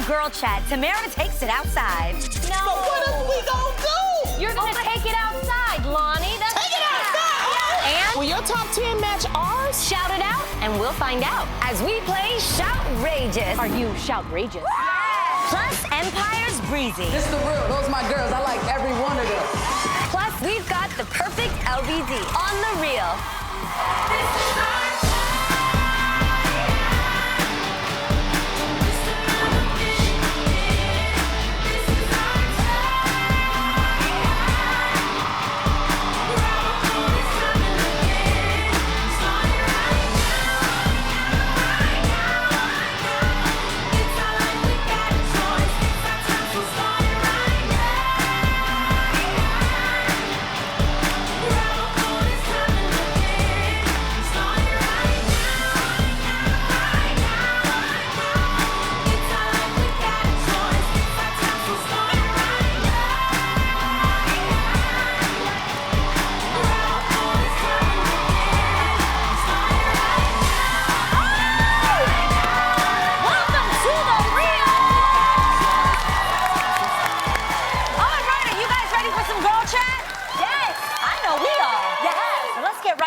girl chat. Tamara takes it outside. No. But what else we gonna do? You're gonna take it outside, Lonnie. That's Take it outside! And will your top 10 match ours? shout it out, and we'll find out. As we play Shoutrageous. Are you shoutrageous? Plus Empire's Breezy. This the real. Those my girls. I like every one of them. Plus, we've got the perfect LBD on the reel.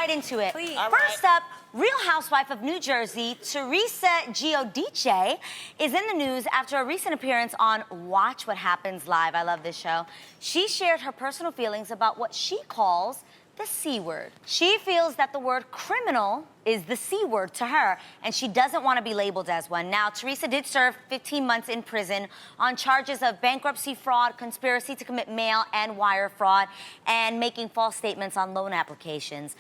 Into it. First up, Real Housewife of New Jersey, Teresa Giudice, is in the news after a recent appearance on Watch What Happens Live. I love this show. She shared her personal feelings about what she calls the C word. She feels that the word criminal is the C word to her, and she doesn't want to be labeled as one. Now, Teresa did serve 15 months in prison on charges of bankruptcy fraud, conspiracy to commit mail and wire fraud, and making false statements on loan applications.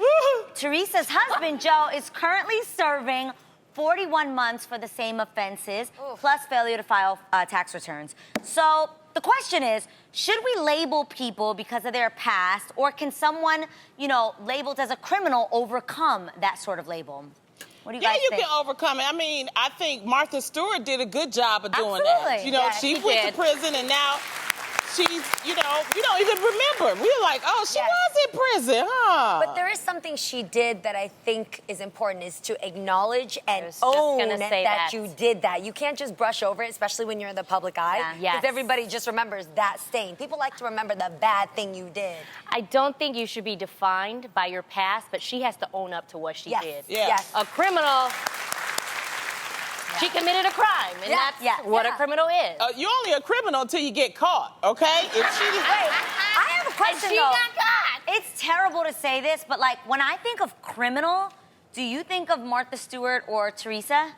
Teresa's husband, Joe, is currently serving 41 months for the same offenses, plus failure to file tax returns. So the question is, should we label people because of their past, or can someone, you know, labeled as a criminal overcome that sort of label? What do you guys think? Yeah, you can overcome it. I mean, I think Martha Stewart did a good job of doing Absolutely. that. You know, Yeah, she she went did. to prison and now she's, you know, we don't even remember. We were like, oh, she was in prison, huh? But there is something she did that I think is important, is to acknowledge and was just own gonna say that that. you did that. You can't just brush over it, especially when you're in the public eye. Yeah. Yes. Because everybody just remembers that stain. People like to remember the bad thing you did. I don't think you should be defined by your past, but she has to own up to what she did. Yeah. Yes. A criminal, she committed a crime, and that's what a criminal is. You're only a criminal until you get caught, okay? If she I have a question, she though. got caught. It's terrible to say this, but, like, when I think of criminal, do you think of Martha Stewart or Teresa?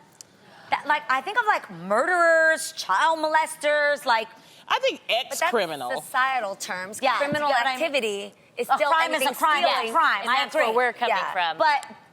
That, like, I think of, like, murderers, child molesters, like... I think But ex-criminal. that's societal terms. Yeah, Criminal you know what I mean? activity is A still crime is a anything crime, stealing. yeah, crime. And I that's agree. where we're coming from.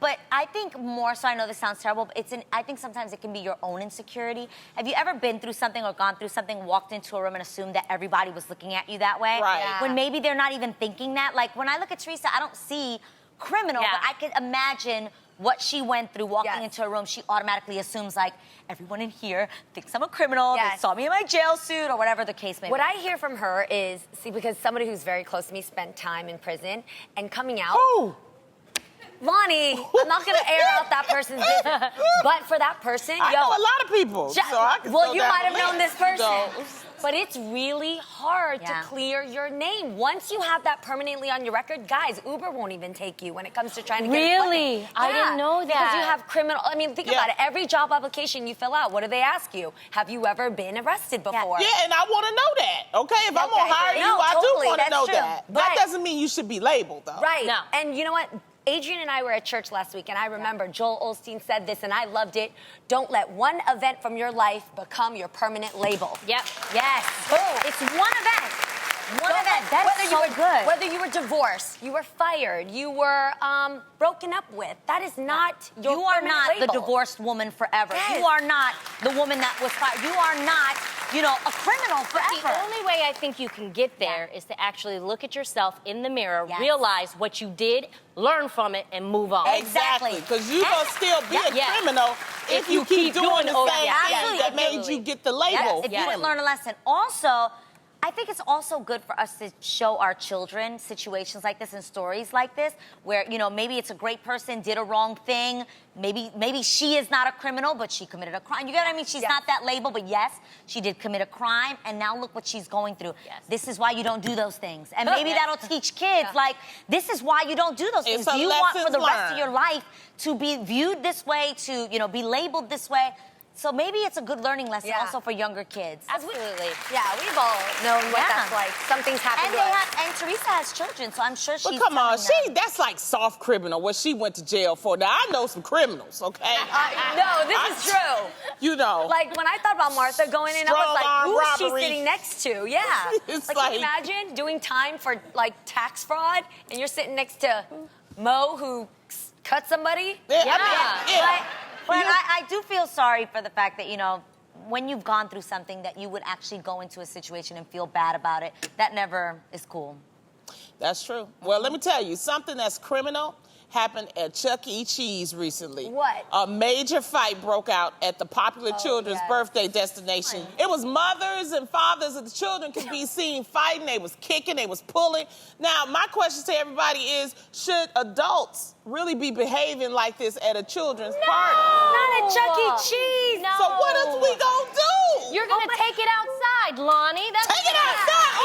But I think more so, I know this sounds terrible, but I think sometimes it can be your own insecurity. Have you ever been through something or gone through something, walked into a room and assumed that everybody was looking at you that way? Right. Yeah. When maybe they're not even thinking that. Like, when I look at Teresa, I don't see criminal, Yeah. but I can imagine what she went through walking into a room. She automatically assumes, like, everyone in here thinks I'm a criminal. They Yes. saw me in my jail suit or whatever the case may be. What I hear from her is, see, because somebody who's very close to me spent time in prison and coming out. Who? Lonnie, I'm not gonna air out that person's business, but for that person, I know a lot of people, so I can well, throw you down might have the known this list, person. so. But it's really hard Yeah. to clear your name. Once you have that permanently on your record, guys, Uber won't even take you when it comes to trying to get Really? employment. I didn't know Because that. you have criminal, I mean, think about it. Every job application you fill out, what do they ask you? Have you ever been arrested before? Yeah, and I want to know that, okay? If I'm going Okay. to hire you, No, I totally, do want to that's know true. that. But- That doesn't mean you should be labeled, though. Right. No. And you know what? Adrian and I were at church last week, and I remember Joel Osteen said this, and I loved it. Don't let one event from your life become your permanent label. Yep. Yes. Boom. It's one event. One Don't event. let- That's whether so you were, good. Whether you were divorced, you were fired, you were broken up with, that is not your You are permanent not the label. divorced woman forever. Yes. You are not the woman that was fired. You are not, you know, a criminal forever. The only way I think you can get there is to actually look at yourself in the mirror, Yes. realize what you did, learn from it, and move on. Exactly. Because you're going to still be a Yeah. criminal if you keep doing the over- same yeah, thing that absolutely. made you get the label. If you Yeah. didn't learn a lesson. Also, I think it's also good for us to show our children situations like this and stories like this where, you know, maybe it's a great person, did a wrong thing. Maybe she is not a criminal, but she committed a crime. You get what I mean? She's not that label, but yes, she did commit a crime, and now look what she's going through. Yes. This is why you don't do those things. And maybe that'll teach kids, like, this is why you don't do those things. Do you want for the rest of your life to be viewed this way, to, you know, be labeled this way? So maybe it's a good learning lesson also for younger kids. Absolutely. We've all known what that's like. Something's happened to us. And Teresa has children, so I'm sure she's. But come on, that's like soft criminal, what she went to jail for. Now, I know some criminals, okay? No, this is true. You know. Like, when I thought about Martha going in, I was like, who is she robbery. sitting next to? Yeah. It's Can you imagine doing time for, like, tax fraud, and you're sitting next to Mo, who cut somebody? Yeah. But I do feel sorry for the fact that, you know, when you've gone through something that you would actually go into a situation and feel bad about it, that never is cool. That's true. Well, let me tell you, something that's criminal happened at Chuck E. Cheese recently. What? A major fight broke out at the popular children's birthday destination. It was mothers and fathers of the children could be seen fighting. They was kicking, they was pulling. Now, my question to everybody is, should adults really be behaving like this at a children's party? Not at Chuck E. Cheese. No. So what else we gonna do? You're gonna take it outside, Lonnie. Take it outside.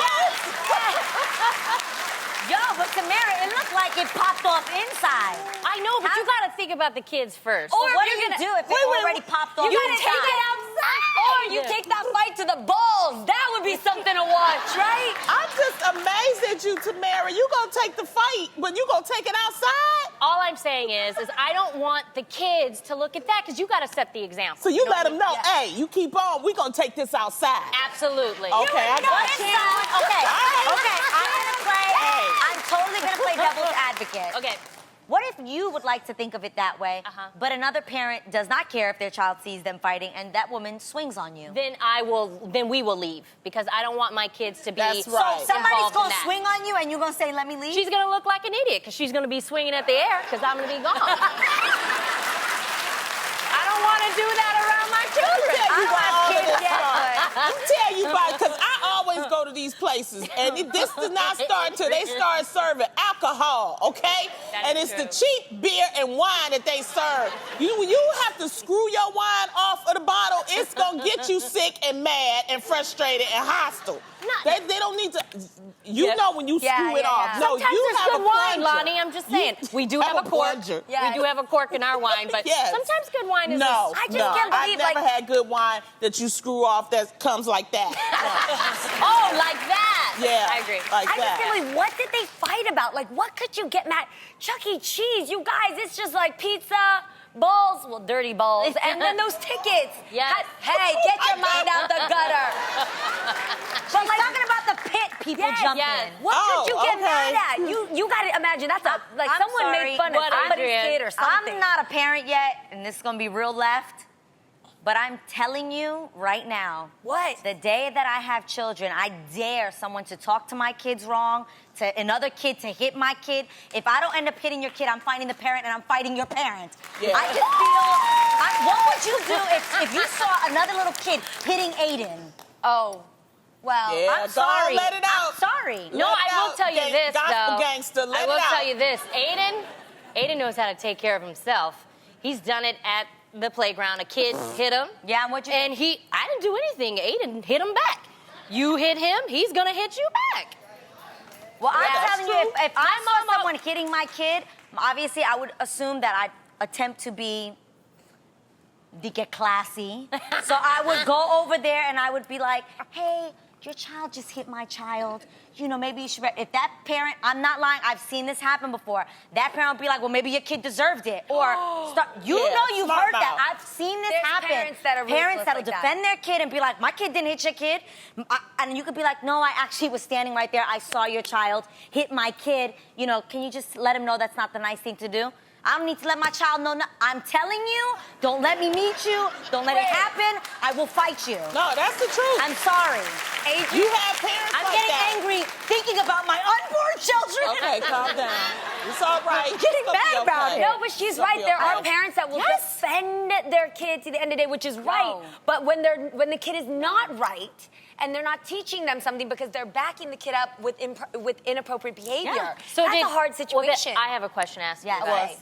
Yo, but Tamara, it looked like it popped off inside. I know, but you gotta think about the kids first. Or what do you do if it already popped off You inside? gotta take it outside. Or you take that fight to the balls. That would be something to watch, right? I'm just amazed at you, Tamara. You gonna take the fight, but you gonna take it outside? All I'm saying is I don't want the kids to look at that because you gotta set the example. So you let them know, hey, you keep on, we gonna take this outside. Absolutely. Okay, I got you. Okay, I'm gonna play. I'm totally gonna play devil's advocate. Okay. What if you would like to think of it that way, but another parent does not care if their child sees them fighting, and that woman swings on you? Then we will leave because I don't want my kids to be. That's right. So somebody's involved in gonna that. swing on you, and you're gonna say, "Let me leave." She's gonna look like an idiot because she's gonna be swinging at the air because I'm gonna be gone. I don't want to do that around my children. Let me tell you about it, because I always go to these places, and this does not start till they start serving alcohol, okay? That is it's the cheap beer and wine that they serve. You have to screw your wine off of the bottle. It's gonna get you sick and mad and frustrated and hostile. They don't need to. You know when you screw it off. No, sometimes you it's have good a wine, plunger. Lonnie. I'm just saying. We do have a cork. plunger. We do have a cork in our wine, but sometimes good wine is. No, I just can't believe, I've never had good wine that you screw off that comes like that. Oh, like that. Yeah, I agree. Like I that. just can't believe, what did they fight about? Like, what could you get mad? Chuck E. Cheese, you guys, it's just like pizza, balls, well, dirty balls, and then those tickets. Yes. Hey, get your mind out the gutter. But like talking about the pit, people jump in. What could you get mad at? You gotta imagine that's like I'm someone sorry. made fun of somebody's kid or something. I'm not a parent yet, and this is gonna be real left. But I'm telling you right now, the day that I have children, I dare someone to talk to my kids wrong, to another kid to hit my kid. If I don't end up hitting your kid, I'm fighting the parent and I'm fighting your parent. Yeah. I just feel, what would you do if you saw another little kid hitting Aiden? Oh, well, Yeah, I'm sorry. Let it out. I'm sorry. No, I will tell you this, gospel though. Gangster, let I will it out. tell you this. Aiden knows how to take care of himself. He's done it at the playground. A kid hit him. Yeah, and what you And I didn't do anything. Aiden hit him back. You hit him, he's gonna hit you back. Well, I'm That's telling you, if I My saw mama- someone hitting my kid, obviously I would assume that I'd attempt to get classy. So I would go over there and I would be like, hey, your child just hit my child. You know, maybe you should, if that parent, I'm not lying, I've seen this happen before. That parent would be like, well, maybe your kid deserved it. Or, you've smart heard that. mouth. I've seen this There's happen. parents that are ruthless that'll like that. defend their kid and be like, my kid didn't hit your kid. And you could be like, no, I actually was standing right there. I saw your child hit my kid. You know, can you just let him know that's not the nice thing to do? I don't need to let my child know. I'm telling you, don't let me meet you. Don't let it happen. I will fight you. No, that's the truth. I'm sorry. Adrian, You have parents I'm like getting that. angry thinking about my unborn children. Okay, calm down. It's all right. Getting mad about it. no, but she's right. There are parents that will defend their kid to the end of the day, which is right. But when the kid is not right, and they're not teaching them something because they're backing the kid up with inappropriate behavior. Yeah. So that's a hard situation. I have a question to ask Yeah, you. okay.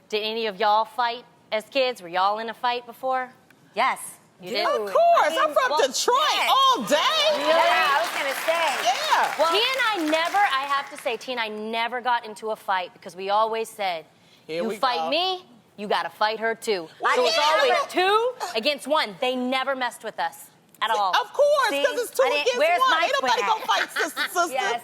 Did any of y'all fight as kids? Were y'all in a fight before? Yes. You did? Of course. I'm from Detroit all day. Yeah, I was gonna say. Yeah. Well, T and I have to say, T and I never got into a fight because we always said, Here we you fight go. me, you gotta fight her too. Well, So it's yeah, always but- 2 against 1. They never messed with us at all. Of course, See? because it's 2 I didn't- against where's 1. my Ain't nobody twin gonna at? fight sister. Yes.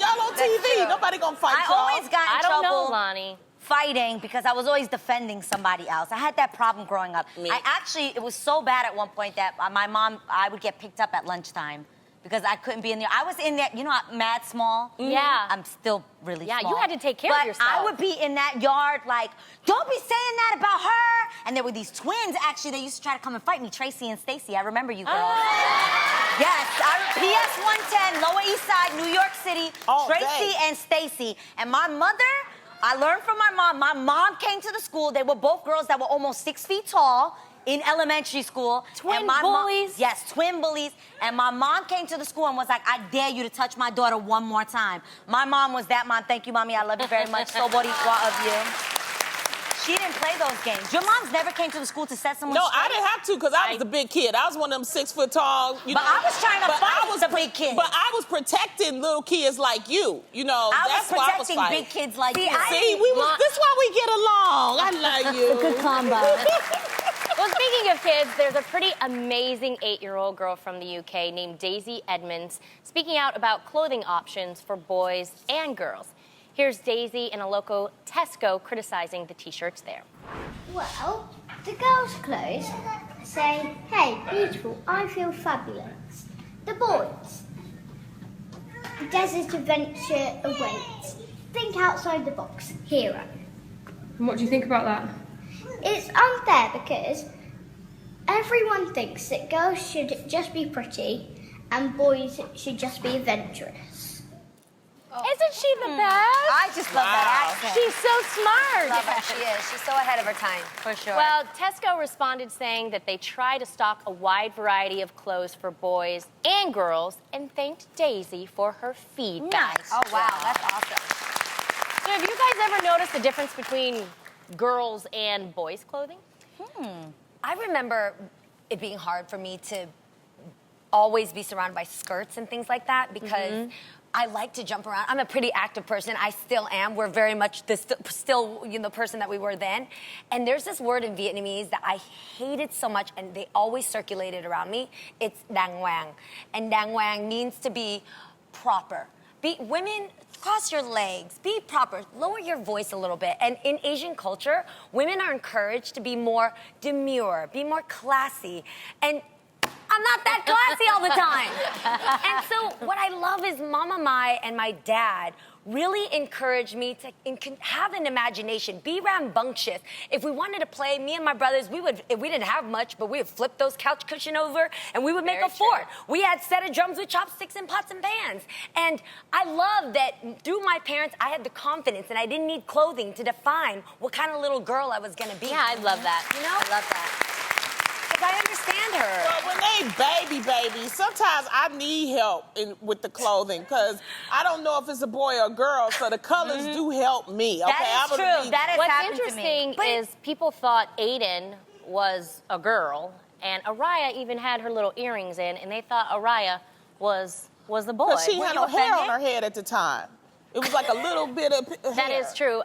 Y'all on That's TV. true. Nobody gonna fight I y'all. always got in I don't know, trouble Lonnie. fighting because I was always defending somebody else. I had that problem growing up. Me. It was so bad at one point that my mom, I would get picked up at lunchtime because I couldn't be in there. I was in there, you know, mad small. Yeah. I'm still really Yeah, small. you had to take care of But yourself. I would be in that yard like, don't be saying that about her. And there were these twins, actually, they used to try to come and fight me, Tracy and Stacy. I remember you girls. Yes, PS 110, Lower East Side, New York City, All Tracy day. and Stacy. And my mother, I learned from my mom. My mom came to the school. They were both girls that were almost 6 feet tall in elementary school. Twin And my bullies? Yes, twin bullies. And my mom came to the school and was like, I dare you to touch my daughter one more time. My mom was that mom. Thank you, Mommy. I love you very much. So boricua of you. She didn't play those games. Your moms never came to the school to set someone No, straight? I didn't have to because I was the big kid. I was one of them 6 foot tall. But I was trying to fight the big kids. But I was protecting little kids like you. You know, I that's was why I was protecting fighting. big kids like you. See, this is why we get along. I love you. Good combo. Well, speaking of kids, there's a pretty amazing 8-year-old girl from the UK named Daisy Edmonds speaking out about clothing options for boys and girls. Here's Daisy in a local Tesco criticizing the t-shirts there. Well, the girls' clothes say, hey, beautiful, I feel fabulous. The boys, the desert adventure awaits. Think outside the box, hero. And what do you think about that? It's unfair because everyone thinks that girls should just be pretty and boys should just be adventurous. Isn't she the best? I just love that accent. She's so smart. Love her. She is. She's so ahead of her time. For sure. Well, Tesco responded saying that they try to stock a wide variety of clothes for boys and girls and thanked Daisy for her feedback. Nice. Oh, wow. That's awesome. So have you guys ever noticed the difference between girls and boys' clothing? I remember it being hard for me to always be surrounded by skirts and things like that because I like to jump around. I'm a pretty active person. I still am. We're very much still the person that we were then. And there's this word in Vietnamese that I hated so much, and they always circulated around me. It's dang wang. And dang wang means to be proper. Women, cross your legs, be proper, lower your voice a little bit. And in Asian culture, women are encouraged to be more demure, be more classy. And I'm not that classy all the time. And so what I love is Mama Mai and my dad really encouraged me to have an imagination, be rambunctious. If we wanted to play, me and my brothers, we didn't have much, but we would flip those couch cushion over and we would make a fort. We had set of drums with chopsticks and pots and pans. And I love that through my parents, I had the confidence and I didn't need clothing to define what kind of little girl I was gonna be. Yeah, I love that. You know? I love that. Because I understand her. But when they baby, sometimes I need help with the clothing because I don't know if it's a boy or a girl, so the colors do help me. Okay, That is true. That has What's happened to me. interesting is people thought Aiden was a girl, and Araya even had her little earrings in, and they thought Araya was the boy. Because she Were had you no hair on offended? her head at the time. It was like a little bit of hair. That is true.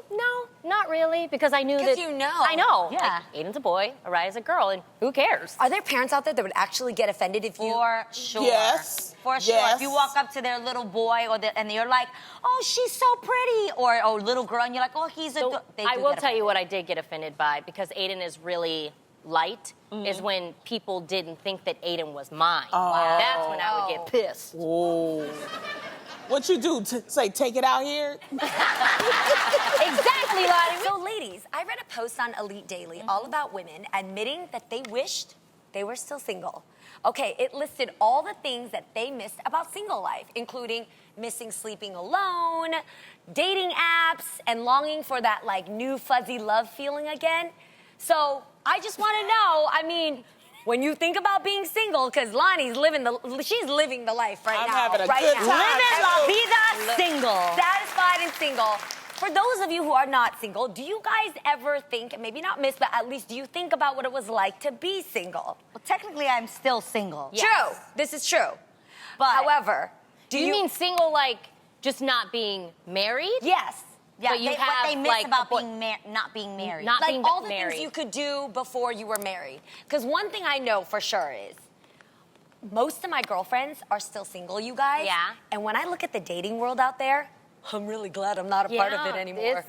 No, not really, because I knew that. Because you know. I know. Yeah. Like, Aiden's a boy, Araya's a girl, and who cares? Are there parents out there that would actually get offended if you... For sure. Yes. For sure. Yes. If you walk up to their little boy and you're like, oh, she's so pretty, or little girl, and you're like, oh, he's So they I do will get tell you offended. what I did get offended by, because Aiden is really light, is when people didn't think that Aiden was mine. That's when I would get pissed. Oh. What you do? Say, take it out here? Exactly, Lottie. So, ladies, I read a post on Elite Daily all about women admitting that they wished they were still single. Okay, it listed all the things that they missed about single life, including missing sleeping alone, dating apps, and longing for that like new fuzzy love feeling again. So I just want to know, I mean, when you think about being single, because Lonnie's she's living the life right I'm now. having a right good now. time. Living la vida single. Satisfied and single. For those of you who are not single, do you guys ever think, maybe not miss, but at least do you think about what it was like to be single? Well, technically, I'm still single. Yes. True. This is true. But However, Do you mean single like just not being married? yes. yeah, but you what have, they miss like, about a boy- being not being married. Not Like being all the married. things you could do before you were married. Because one thing I know for sure is most of my girlfriends are still single, you guys. Yeah. And when I look at the dating world out there, I'm really glad I'm not a part of it Yeah, anymore.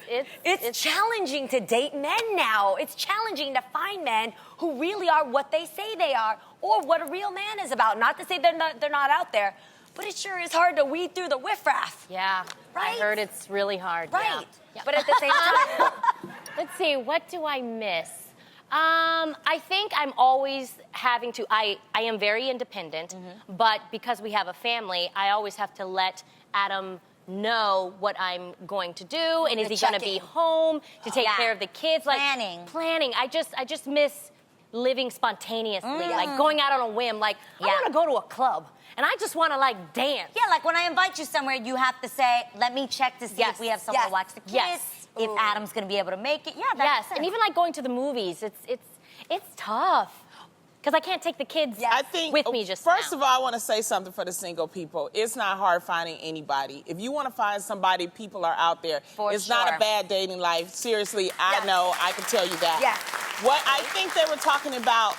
it's challenging to date men now. It's challenging to find men who really are what they say they are or what a real man is about. Not to say they're not out there, but it sure is hard to weed through the riffraff. Yeah. Right? I heard it's really hard. Right. Yeah. But at the same time, Let's see, what do I miss? I think I'm always having to, I am very independent, but because we have a family, I always have to let Adam know what I'm going to do, and is he going to be check-in. home to take Yeah. care of the kids? Like planning. I just miss living spontaneously, like going out on a whim. Like I want to go to a club, and I just want to like dance. Yeah, like when I invite you somewhere, you have to say, let me check to see Yes. if we have someone Yes. to watch the kids, Yes. if Adam's going to be able to make it. Yeah, Yes, that's and even like going to the movies, it's tough because I can't take the kids I think with me just first now. of all, I want to say something for the single people. It's not hard finding anybody. If you want to find somebody, people are out there. For it's not sure. a bad dating life. Seriously, I know. I can tell you that. Yeah. What I think they were talking about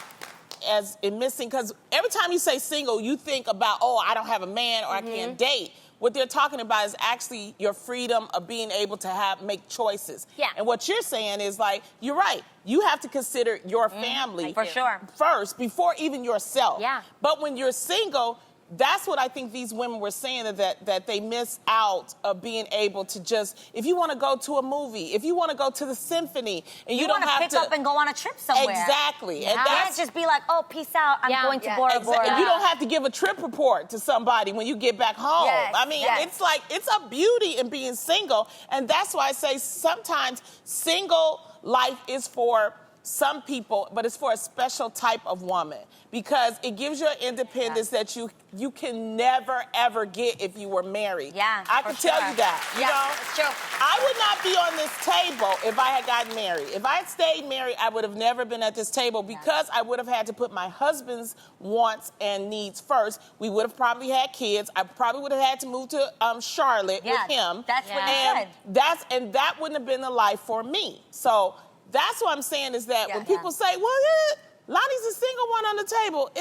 as in missing, because every time you say single, you think about, oh, I don't have a man or I can't date. What they're talking about is actually your freedom of being able to make choices. Yeah. And what you're saying is like, you're right. You have to consider your family For sure. first before even yourself. Yeah. But when you're single, that's what I think these women were saying, that they miss out of being able to just, if you want to go to a movie, if you want to go to the symphony, and you don't want to have pick to up and go on a trip somewhere. Exactly. You And can't that's just be like, oh, peace out, I'm Yeah. going to Yeah. Bora Bora. Exactly. You don't have to give a trip report to somebody when you get back home. Yes, I mean, yes. it's like, it's a beauty in being single. And that's why I say sometimes single life is for some people, but it's for a special type of woman because it gives you an independence that you can never, ever get if you were married. Yeah, I for can tell sure. you that. You Yeah, know? that's true. I would not be on this table if I had gotten married. If I had stayed married, I would have never been at this table because I would have had to put my husband's wants and needs first. We would have probably had kids. I probably would have had to move to Charlotte with him. That's what you and said. and that wouldn't have been the life for me. So that's what I'm saying is that Yeah, when people say, well, yeah, Lonnie's a single one on the table,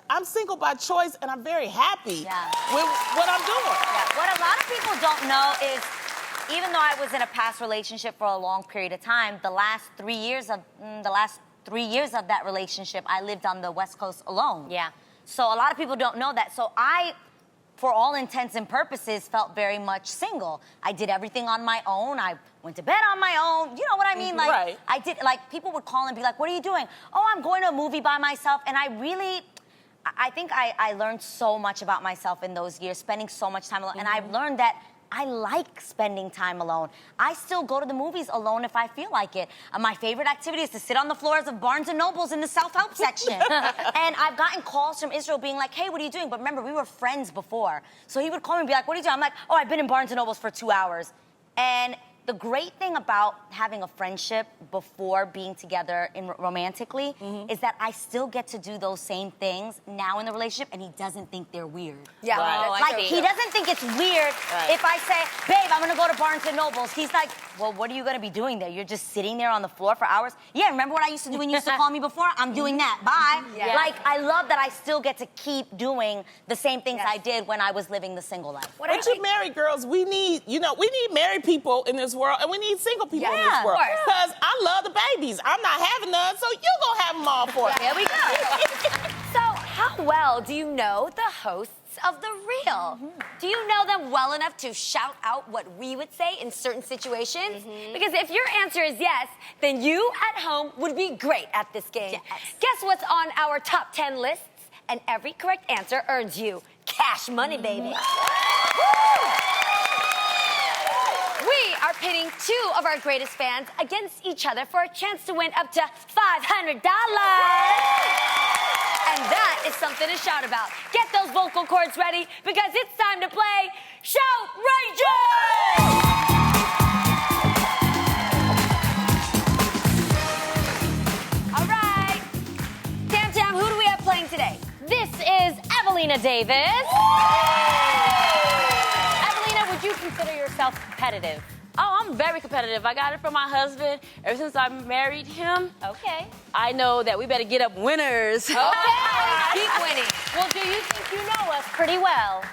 I'm single by choice and I'm very happy with what I'm doing. What a lot of people don't know is, even though I was in a past relationship for a long period of time, the last 3 years of that relationship, I lived on the West Coast alone. Yeah. So a lot of people don't know that. So I, for all intents and purposes, felt very much single. I did everything on my own. I went to bed on my own. You know what I mean? Like, Right. I did, like, people would call and be like, what are you doing? Oh, I'm going to a movie by myself. And I think I learned so much about myself in those years, spending so much time alone. And I've learned that I like spending time alone. I still go to the movies alone if I feel like it. My favorite activity is to sit on the floors of Barnes & Nobles in the self-help section. And I've gotten calls from Israel being like, hey, what are you doing? But remember, we were friends before. So he would call me and be like, what are you doing? I'm like, oh, I've been in Barnes & Nobles for 2 hours. And the great thing about having a friendship before being together romantically is that I still get to do those same things now in the relationship, and he doesn't think they're weird. Yeah, Right. that's Like, true. he doesn't think it's weird if I say, babe, I'm gonna go to Barnes & Noble's. He's like, well, what are you gonna be doing there? You're just sitting there on the floor for hours? Yeah, remember what I used to do when you used to call me before? I'm doing that, bye. Yeah. Like, I love that I still get to keep doing the same things I did when I was living the single life. But you married girls, we need married people in this world, and we need single people in Yeah, this world. of course. Because I love the babies. I'm not having none, so you're going to have them all for me. There we go. So, how well do you know the hosts of The Real? Do you know them well enough to shout out what we would say in certain situations? Because if your answer is yes, then you at home would be great at this game. Yes. Guess what's on our top 10 lists and every correct answer earns you cash money, baby. We are pitting two of our greatest fans against each other for a chance to win up to $500. And that is something to shout about. Get those vocal cords ready because it's time to play Shout Ranger! All right. Tam, who do we have playing today? This is Evelina Davis. Evelina, would you consider yourself competitive? Oh, I'm very competitive. I got it from my husband ever since I married him. Okay. I know that we better get up winners. Okay. Keep winning. Well, do you think you know us pretty well?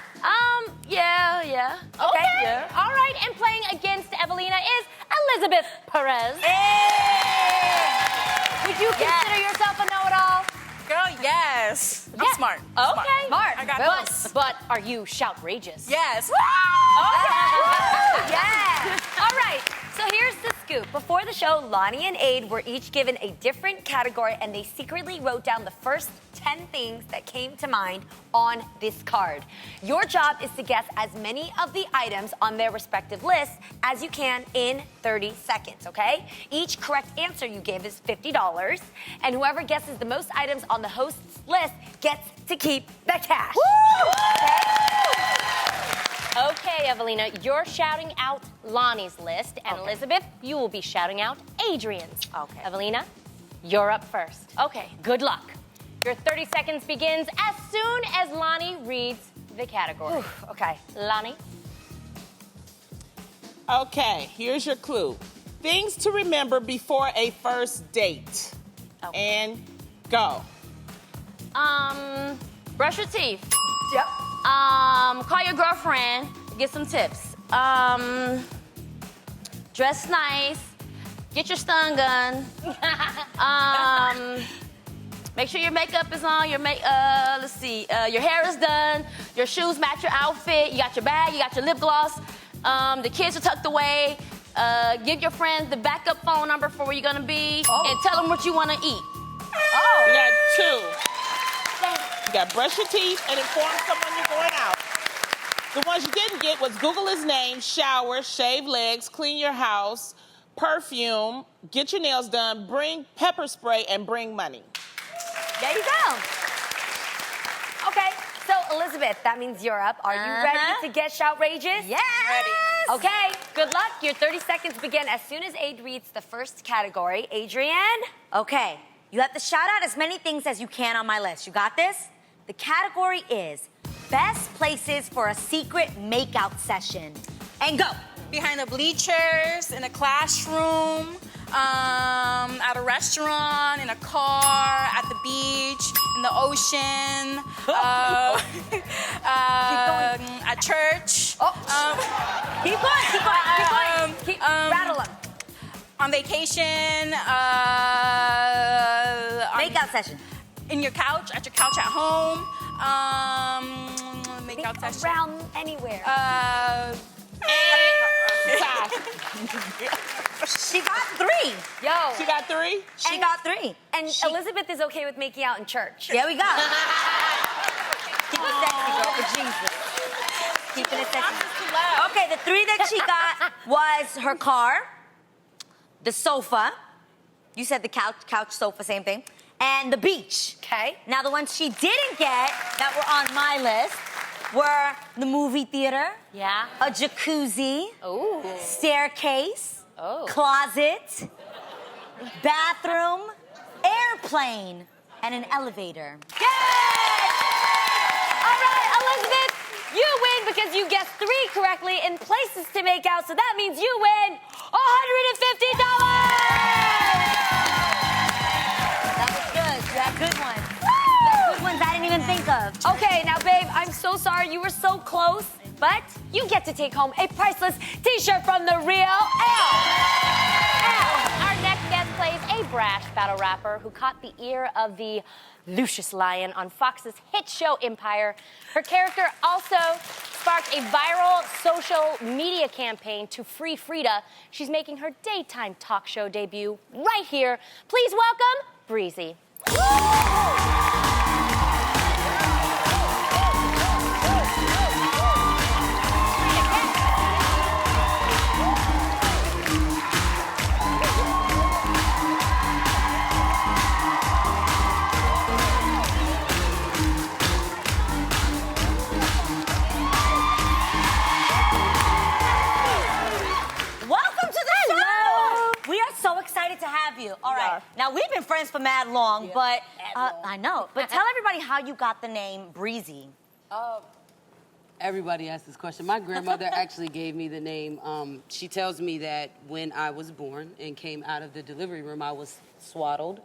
Yeah. Okay. Yeah. All right, and playing against Evelina is Elizabeth Perez. Would you consider yourself a know-it-all? Girl, yes. I'm smart. Okay. Smart. I got this. But are you shout-rageous? Yes. Okay. Yeah. All right. So here's the scoop. Before the show, Lonnie and Aid were each given a different category, and they secretly wrote down the first 10 things that came to mind on this card. Your job is to guess as many of the items on their respective lists as you can in 30 seconds, okay? Each correct answer you give is $50, and whoever guesses the most items on the host's list gets to keep the cash. Okay, Evelina, you're shouting out Lonnie's list, and Elizabeth, you will be shouting out Adrian's. Okay. Evelina, you're up first. Okay. Good luck. Your 30 seconds begins as soon as Lonnie reads the category. Okay. Lonnie? Okay, here's your clue. Things to remember before a first date. Okay. And go. Brush your teeth. Yep. Call your girlfriend, get some tips. Dress nice, get your stun gun. Make sure your makeup is on, your hair is done, your shoes match your outfit, you got your bag, you got your lip gloss, the kids are tucked away. Give your friends the backup phone number for where you're gonna be, and tell them what you wanna eat. You got two. You got brush your teeth and inform someone you're going out. The ones you didn't get was Google his name, shower, shave legs, clean your house, perfume, get your nails done, bring pepper spray, and bring money. There you go. Okay, so Elizabeth, that means you're up. Are you ready to guess outrageous? Yes! Ready. Okay, good luck. Your 30 seconds begin as soon as Aid reads the first category. Adrian? Okay, you have to shout out as many things as you can on my list. You got this? The category is best places for a secret makeout session. And go. Behind the bleachers, in a classroom, at a restaurant, in a car, at the beach, in the ocean, at church. Keep going. Keep rattle them. On vacation, Makeout session. in your couch, at your couch at home, makeout session. Around anywhere. She got 3. Yo. She got 3? She got 3. And Elizabeth is okay with making out in church. There we go. Keep it sexy, girl, for Jesus. Keeping it sexy. Okay, the 3 that she got was her car, the sofa. You said the couch, sofa, same thing. And the beach. Okay. Now, the ones she didn't get that were on my list were the movie theater. Yeah. A jacuzzi. Ooh. Staircase. Oh. Closet. Bathroom. Airplane. And an elevator. Yay! All right, Elizabeth, you win because you guessed 3 correctly in places to make out, so that means you win $150! That was good. You had good ones. You had good ones I didn't even think of. Okay, now, babe, I'm so sorry you were so close, but you get to take home a priceless T-shirt from The Real L. Our next guest plays a brash battle rapper who caught the ear of the Lucious Lion on Fox's hit show Empire. Her character also sparked a viral social media campaign to free Frida. She's making her daytime talk show debut right here. Please welcome Breezy. Now, we've been friends for mad long, but I know. But tell everybody how you got the name Breezy. Everybody asks this question. My grandmother actually gave me the name. She tells me that when I was born and came out of the delivery room, I was swaddled,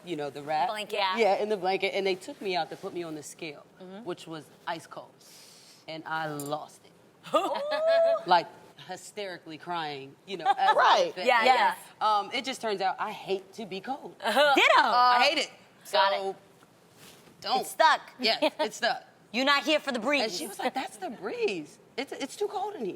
you know, the wrap. Blanket. Yeah, in the blanket. And they took me out to put me on the scale, which was ice cold. And I lost it. Like, hysterically crying, you know. As Right. Yeah. It just turns out I hate to be cold. Ditto. I hate it. Got So, don't. It's stuck. Yeah, it's stuck. You're not here for the breeze. And she was like, that's the breeze. It's too cold in here.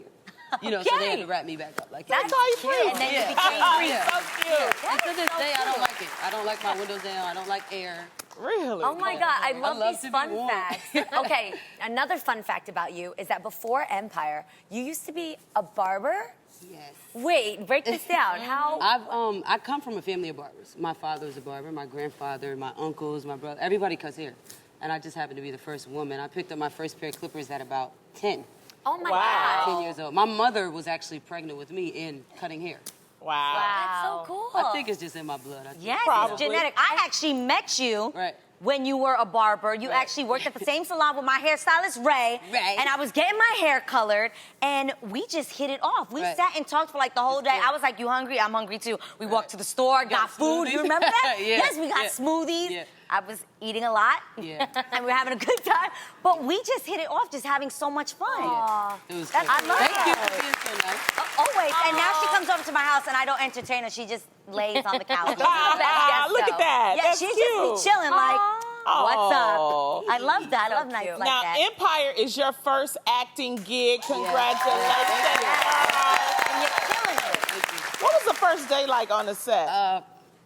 You know, so they had to wrap me back up. Like, That's how you feel. And then Yeah. you became Breezy. Yeah. So cute. And to this day, I don't like it. I don't like my windows down. I don't like air. Really? Oh my God, I love love these to be fun warm. facts. Okay, another fun fact about you is that before Empire, you used to be a barber? Yes. Wait, break this down. How? I come from a family of barbers. My father was a barber, my grandfather, my uncles, my brother, everybody cuts hair. And I just happened to be the first woman. I picked up my first pair of clippers at about 10. Oh my Wow. God. 10 years old. My mother was actually pregnant with me in cutting hair. Wow. That's so cool. I think it's just in my blood. I think. Yes, Probably. it's genetic. I actually met you Right. when you were a barber. You actually worked at the same salon with my hairstylist, Ray. Right. And I was getting my hair colored, and we just hit it off. We Right. sat and talked for like the whole day. Yeah. I was like, you hungry? I'm hungry too. We walked to the store, got food. smoothies. You remember that? Yeah. Yes, we got Yeah. smoothies. Yeah. I was eating a lot. Yeah. And we were having a good time. But we just hit it off, just having so much fun. It was That's- cool. I love Thank you that. for being so nice. Always. And now she comes over to my house and I don't entertain her. She just lays on the couch. Ah, look at that. Yeah, That's she's cute. just be chilling like, what's Aw. up? I love that. I love nights cute. like Now, that. Empire is your first acting gig. Congratulations. And you're killing it. What was the first day like on the set?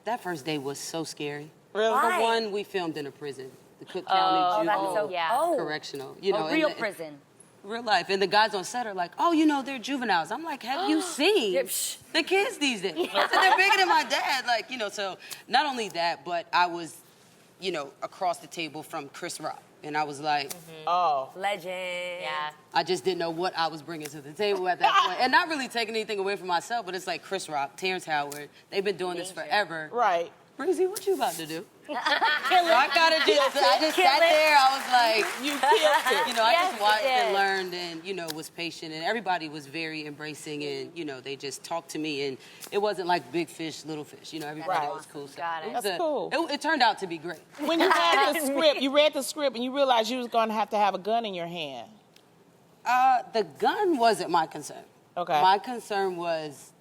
That first day was so scary. Really? Why? For one, we filmed in a prison, the Cook Oh, County that's Juvenile so Yeah. Correctional. You know, A real and prison. real life. And the guys on set are like, oh, you know, they're juveniles. I'm like, have you seen the kids these days? I said, they're bigger than my dad. Like, you know, so not only that, but I was, you know, across the table from Chris Rock. And I was like, Oh. Legend. Yeah. I just didn't know what I was bringing to the table at that point. And not really taking anything away from myself, but it's like Chris Rock, Terrence Howard. They've been doing this forever. Right. Breezy, what you about to do? So I just sat there. I was like, You killed it. you know, I Yes, just watched you and did. learned and, you know, was patient. And everybody was very embracing and, you know, they just talked to me. And it wasn't like big fish, little fish. You know, everybody Right. was cool. So Got it. was That's cool. It turned out to be great. When you had the script, you read the script and you realized you was going to have a gun in your hand. The gun wasn't my concern. Okay. My concern was,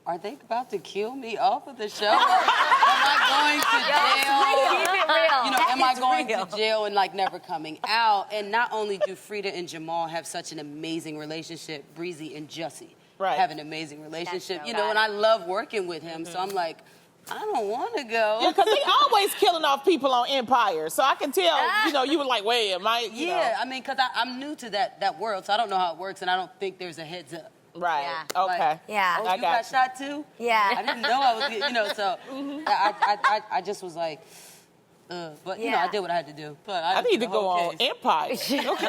are they about to kill me off of the show? Am I going to jail? Keep it real. You know, am I is going real. to jail and like never coming out? And not only do Frida and Jamal have such an amazing relationship, Breezy and Jussie Right. have an amazing relationship. That's You so know, and I love working with him. So I'm like, I don't want to go. Yeah, because they always killing off people on Empire. So I can tell, you know, you were like, wait, am I, you Yeah, know. I mean, because I'm new to that world, so I don't know how it works, and I don't think there's a heads up. Right. Yeah. Okay. Like, Yeah. Oh, I you got got you. shot too? Yeah. I didn't know I was, you know, so I just was like, but you know, I Yeah. did what I had to do. But I need to the go whole on case. Empire. Okay.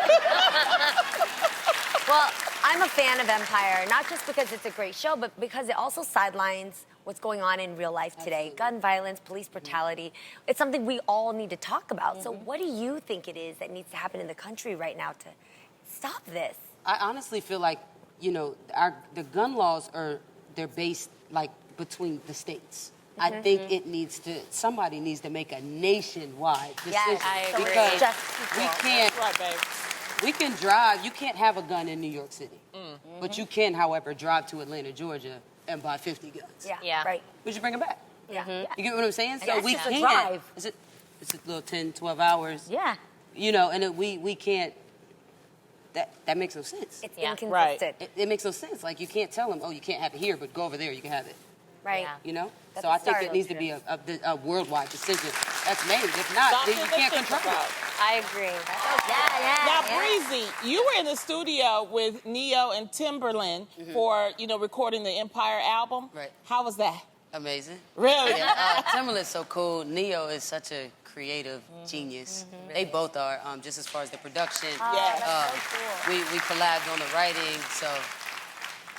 Well, I'm a fan of Empire, not just because it's a great show, but because it also sidelines what's going on in real life today. Gun violence, police brutality. It's something we all need to talk about. So what do you think it is that needs to happen in the country right now to stop this? I honestly feel like, you know, the gun laws they're based like between the states. I think somebody needs to make a nationwide decision. Yes, I agree. Because Just we can't, Right, babe. we can drive, you can't have a gun in New York City. But you can, however, drive to Atlanta, Georgia and buy 50 guns. Yeah. Right. Would you bring them back? Yeah. You get what I'm saying? So guess we it's a can't. drive. It's a little 10, 12 hours. Yeah. You know, and we can't. That makes no sense. It's Yeah. inconsistent. It makes no sense. Like you can't tell them, oh, you can't have it here, but go over there, you can have it. Right. Yeah. You know? That's So a I think start. it needs to be a worldwide decision that's made. If not, then Something you to can't think control about. it. I agree. Now, Breezy, you were in the studio with Neo and Timberland for, you know, recording the Empire album. Right. How was that? Amazing. Really? Yeah, Timberland's so cool. Neo is such a creative genius. They both are, just as far as the production. Yeah. We collabed on the writing, so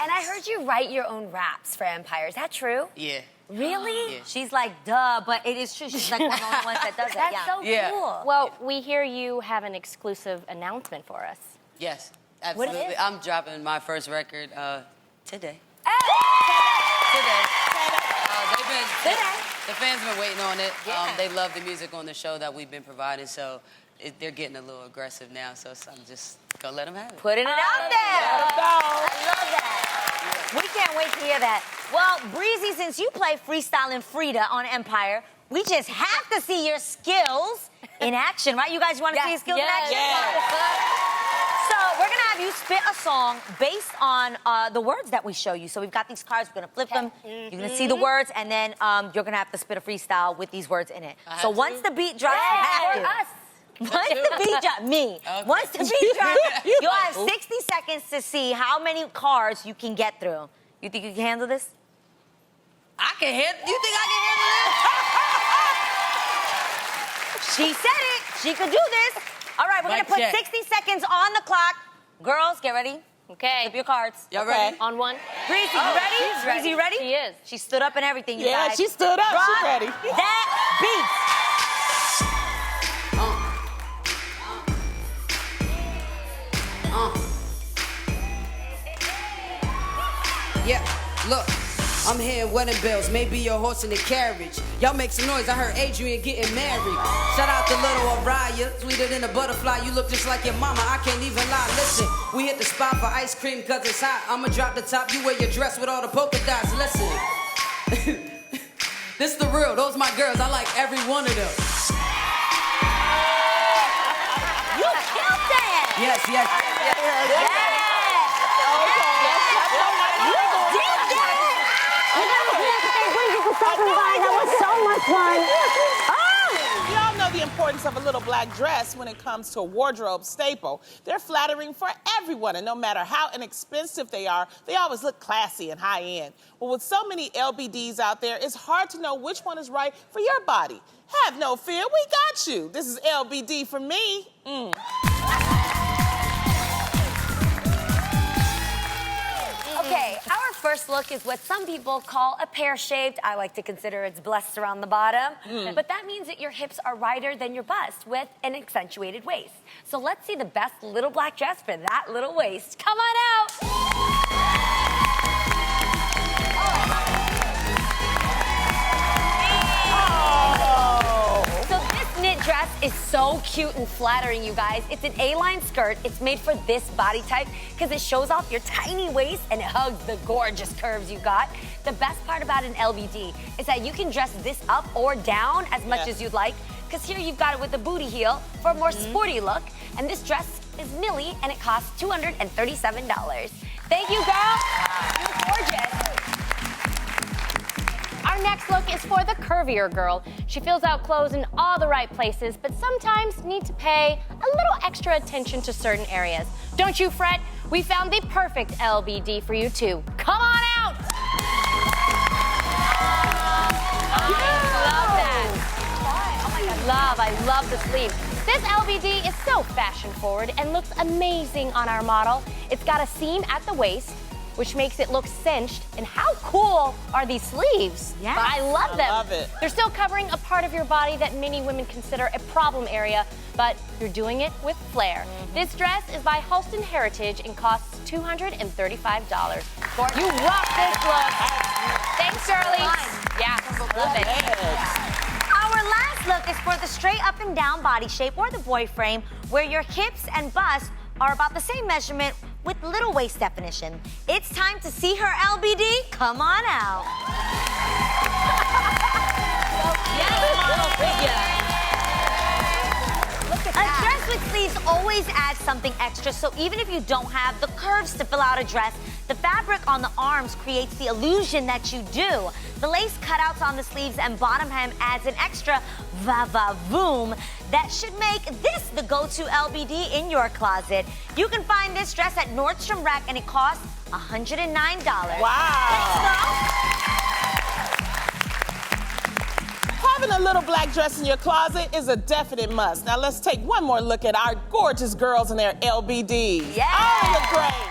And I heard you write your own raps for Empire. Is that true? yeah. Really? Yeah. She's like, duh, but it is true. She's like one of the only ones that does that. That's so Yeah. cool. Well, we hear you have an exclusive announcement for us. Yes, What absolutely. is it? I'm dropping my first record today. Hey! Today. Today. The fans been waiting on it. Yeah. They love the music on the show that we've been providing, so they're getting a little aggressive now. So I'm just gonna let them have it. Putting it out there. I love that. We can't wait to hear that. Well, Breezy, since you play Freestyle and Frida on Empire, we just have to see your skills in action, right? You guys want to see your skills in action? So we're gonna have you spit a song based on the words that we show you. So we've got these cards, we're gonna flip them. You're gonna see the words, and then you're gonna have to spit a freestyle with these words in it. So once the beat drops, you have to. us. Once the beat drops, me. Okay. Once the beat drops, you'll have 60 seconds to see how many cards you can get through. You think you can handle this? I can handle. You think I can handle She said it. She could do this. All right, we're Mic gonna put check. 60 seconds on the clock. Girls, get ready. Okay. Flip your cards. this? Y'all Okay. ready? On one. Breezy, you ready? she's ready. Breezy, you ready? She is. She stood up and everything, you Yeah, guys. she stood up. Drop She ready. that beat. Yeah, look, I'm hearing wedding bells, maybe your horse in the carriage. Y'all make some noise, I heard Adrian getting married. Shout out to little Araya, sweeter than a butterfly. You look just like your mama, I can't even lie. Listen, we hit the spot for ice cream cause it's hot. I'ma drop the top, you wear your dress with all the polka dots. Listen, this the real, those my girls, I like every one of them. You killed that. Yes. You did that. That was so much fun. We all know the importance of a little black dress when it comes to a wardrobe staple. They're flattering for everyone, and no matter how inexpensive they are, they always look classy and high-end. Well, with so many LBDs out there, it's hard to know which one is right for your body. Have no fear, we got you. This is LBD for me. Okay, our first look is what some people call a pear-shaped. I like to consider it's blessed around the bottom. But that means that your hips are wider than your bust with an accentuated waist. So let's see the best little black dress for that little waist. Come on out. So this knit dress is so cute and flattering, you guys. It's an A-line skirt. It's made for this body type because it shows off your tiny waist and it hugs the gorgeous curves you got. The best part about an LBD is that you can dress this up or down as much as you'd like, because here you've got it with the booty heel for a more sporty look. And this dress is Millie and it costs $237. Thank you, girl. You're gorgeous. Our next look is for the curvier girl. She fills out clothes in all the right places, but sometimes need to pay a little extra attention to certain areas. Don't you fret, we found the perfect LBD for you too. Come on out! I love that. I love the sleeve. This LBD is so fashion forward and looks amazing on our model. It's got a seam at the waist, which makes it look cinched. And how cool are these sleeves? Yes. I love them. I love it. They're still covering a part of your body that many women consider a problem area, but you're doing it with flair. This dress is by Halston Heritage and costs $235. You rock this look. Thanks, girlies. Yeah, love it. Our last look is for the straight up and down body shape or the boy frame, where your hips and bust are about the same measurement with little waist definition. It's time to see her LBD. Come on out. A dress with sleeves always adds something extra, so even if you don't have the curves to fill out a dress, the fabric on the arms creates the illusion that you do. The lace cutouts on the sleeves and bottom hem adds an extra va-va-voom that should make this the go-to LBD in your closet. You can find this dress at Nordstrom Rack and it costs $109. Wow. Having a little black dress in your closet is a definite must. Now let's take one more look at our gorgeous girls and their LBDs. Yeah. Oh, look great.